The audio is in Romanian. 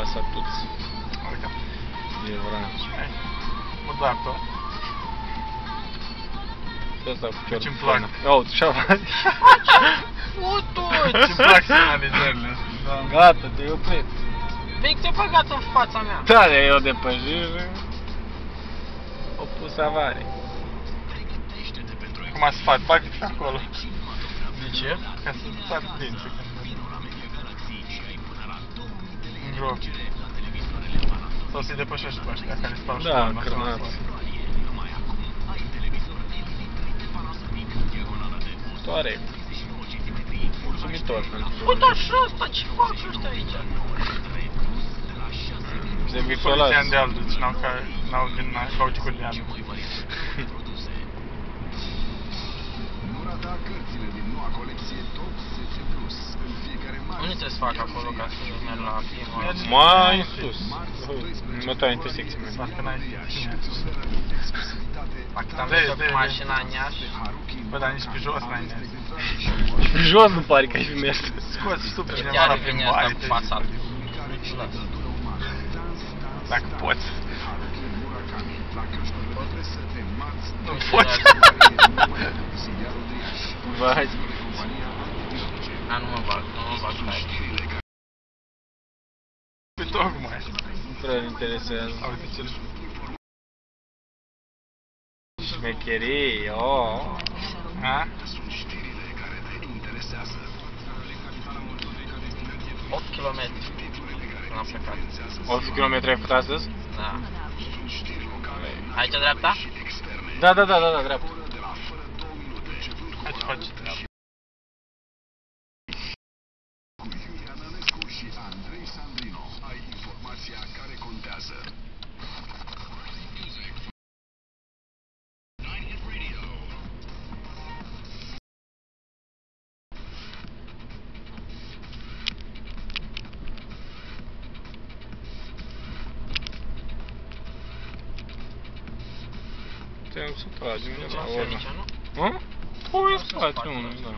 pasatuți. Uite. E vreme. Mă doar tot. Asta cu ciorb. Ce-mi plac. Uite, șavari. Futu-ți! Ce-mi plac semnalizările astea. Gata, te-ai oprit. Vei te băgat în fața mea. Da, eu depășit și... O pus avarii. Cum ați fac? Fac și acolo. De ce? Ca să-ți fac dinții când în grob. Sau să-i depășești pe ăștia care stau și Da, încărnați. Toare. Mulțumitor pentru... Uite așa asta, ce fac ăștia aici? Se Polițian visolați. de altul, deci n-au din cauciucul de altul. Unde trebuie să fac acolo ca să merg la primul? Mai în sus. Următoarea intersecție. Parcă n-ai cine. Dacă am văzut cu mașina în Iași. Bă, dar nici pe jos n-ai mers. Și pe jos nu pare că ai fi mers. Scoți și tu pe cineva Chiar la vine asta plimbare. cu Passat. Dacă poți. Nu Nu poți. Vai. A, nu mă bag pe aici. Pe tocmai. Nu prea ne interesează. Uite ce-l... Șmecherii, oh. Ha? 8 km. Când am plecat. 8 km ai făcut astăzi? Da. Aici dreapta? Da, dreapta. Hai ce faci treaba. Trebuie să tragem de la Ce urmă. aici, nu? Hă? Pui în spațiu unul, da.